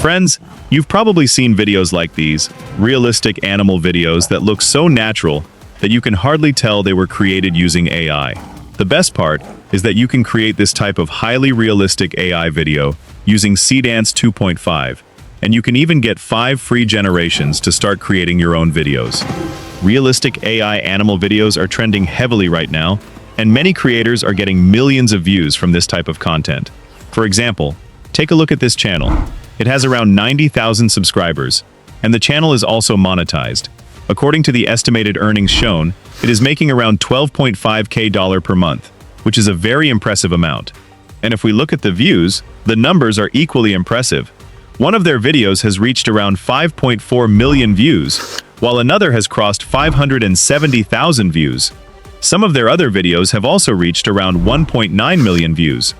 Friends, you've probably seen videos like these, realistic animal videos that look so natural that you can hardly tell they were created using AI. The best part is that you can create this type of highly realistic AI video using Seedance 2.5, and you can even get 5 free generations to start creating your own videos. Realistic AI animal videos are trending heavily right now, and many creators are getting millions of views from this type of content. For example, take a look at this channel. It has around 90,000 subscribers, and the channel is also monetized. According to the estimated earnings shown, it is making around $12.5K per month, which is a very impressive amount. And if we look at the views, the numbers are equally impressive. One of their videos has reached around 5.4 million views, while another has crossed 570,000 views. Some of their other videos have also reached around 1.9 million views.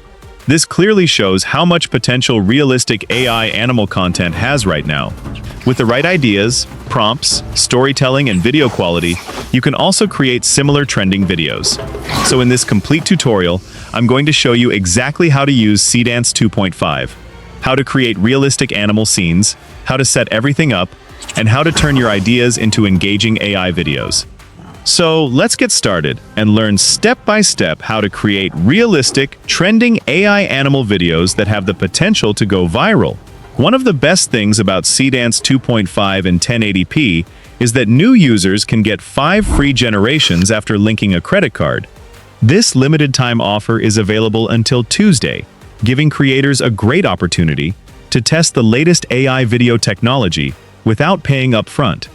This clearly shows how much potential realistic AI animal content has right now. With the right ideas, prompts, storytelling, and video quality, you can also create similar trending videos. So in this complete tutorial, I'm going to show you exactly how to use Seedance 2.5, how to create realistic animal scenes, how to set everything up, and how to turn your ideas into engaging AI videos. So let's get started and learn step-by-step how to create realistic, trending AI animal videos that have the potential to go viral. One of the best things about Seedance 2.5 and 1080p is that new users can get 5 free generations after linking a credit card. This limited-time offer is available until Tuesday, giving creators a great opportunity to test the latest AI video technology without paying up front.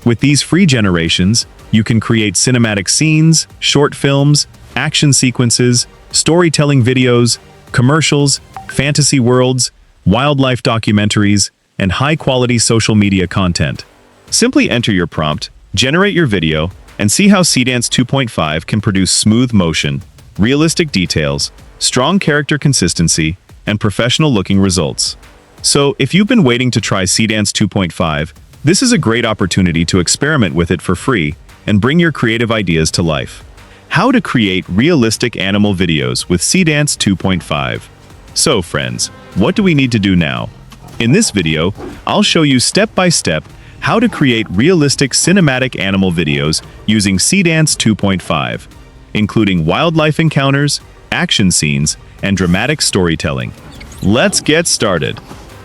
With these free generations, you can create cinematic scenes, short films, action sequences, storytelling videos, commercials, fantasy worlds, wildlife documentaries, and high-quality social media content. Simply enter your prompt, generate your video, and see how Seedance 2.5 can produce smooth motion, realistic details, strong character consistency, and professional-looking results. So, if you've been waiting to try Seedance 2.5, this is a great opportunity to experiment with it for free and bring your creative ideas to life. How to create realistic animal videos with Seedance 2.5. So friends, what do we need to do now? In this video, I'll show you step-by-step how to create realistic cinematic animal videos using Seedance 2.5, including wildlife encounters, action scenes, and dramatic storytelling. Let's get started.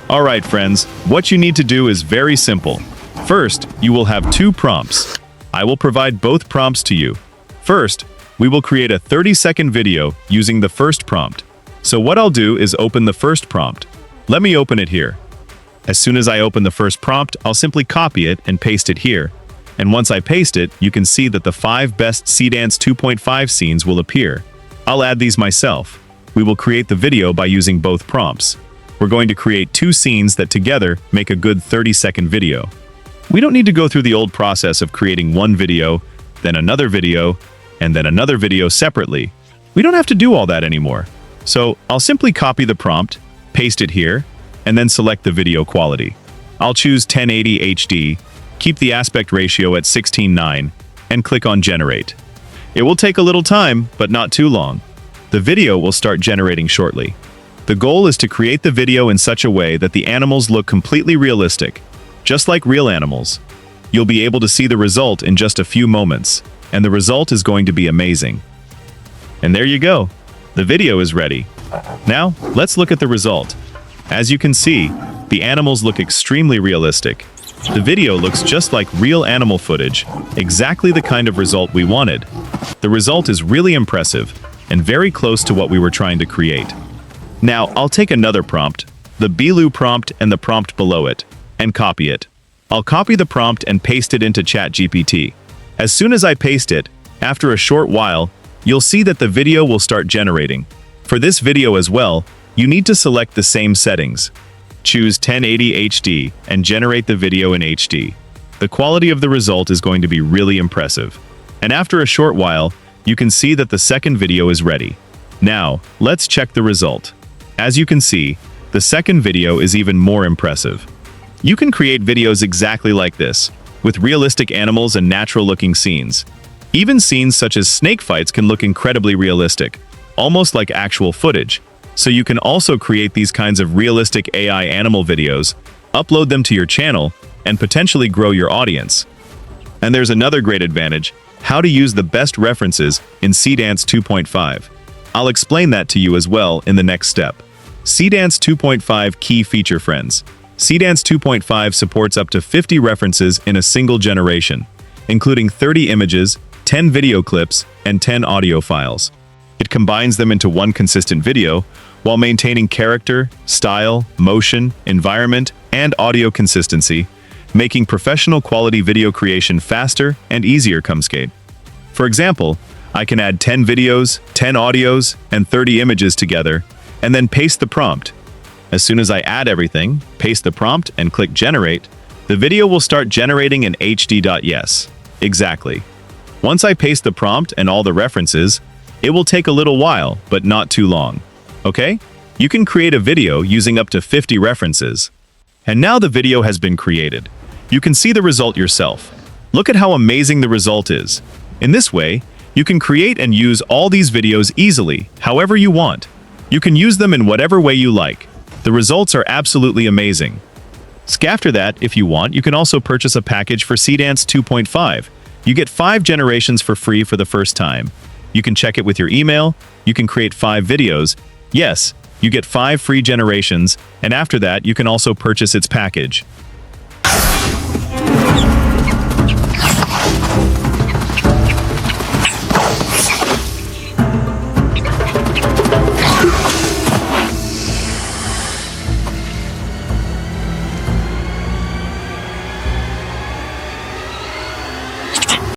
Alright friends, what you need to do is very simple. First, you will have 2 prompts. I will provide both prompts to you. First, we will create a 30-second video using the first prompt. So what I'll do is open the first prompt. Let me open it here. As soon as I open the first prompt, I'll simply copy it and paste it here. And once I paste it, you can see that the 5 best Seedance 2.5 scenes will appear. I'll add these myself. We will create the video by using both prompts. We're going to create 2 scenes that together make a good 30-second video. We don't need to go through the old process of creating one video, then another video, and then another video separately. We don't have to do all that anymore. So I'll simply copy the prompt, paste it here, and then select the video quality. I'll choose 1080 HD, keep the aspect ratio at 16:9, and click on Generate. It will take a little time, but not too long. The video will start generating shortly. The goal is to create the video in such a way that the animals look completely realistic, just like real animals. You'll be able to see the result in just a few moments, and the result is going to be amazing. And there you go. The video is ready. Now, let's look at the result. As you can see, the animals look extremely realistic. The video looks just like real animal footage, exactly the kind of result we wanted. The result is really impressive, and very close to what we were trying to create. Now, I'll take another prompt, the Belu prompt and the prompt below it, and copy it. I'll copy the prompt and paste it into ChatGPT. As soon as I paste it, after a short while, you'll see that the video will start generating. For this video as well, you need to select the same settings. Choose 1080 HD and generate the video in HD. The quality of the result is going to be really impressive. And after a short while, you can see that the second video is ready. Now, let's check the result. As you can see, the second video is even more impressive. You can create videos exactly like this, with realistic animals and natural-looking scenes. Even scenes such as snake fights can look incredibly realistic, almost like actual footage. So you can also create these kinds of realistic AI animal videos upload them to your channel, and potentially grow your audience. And there's another great advantage: how to use the best references in Seedance 2.5. I'll explain that to you as well in the next step. Seedance 2.5 Key Feature Friends. Seedance 2.5 supports up to 50 references in a single generation, including 30 images, 10 video clips, and 10 audio files. It combines them into one consistent video while maintaining character, style, motion, environment, and audio consistency, making professional quality video creation faster and easier. For example, I can add 10 videos, 10 audios, and 30 images together, and then paste the prompt. As soon as I add everything, paste the prompt, and click Generate, the video will start generating in HD.Yes. Exactly. Once I paste the prompt and all the references, it will take a little while, but not too long. Okay? You can create a video using up to 50 references. And now the video has been created. You can see the result yourself. Look at how amazing the result is. In this way, you can create and use all these videos easily, however you want. You can use them in whatever way you like. The results are absolutely amazing. After that, if you want, you can also purchase a package for Seedance 2.5. You get 5 generations for free for the first time. You can check it with your email. You can create 5 videos. Yes, you get 5 free generations, and after that, you can also purchase its package.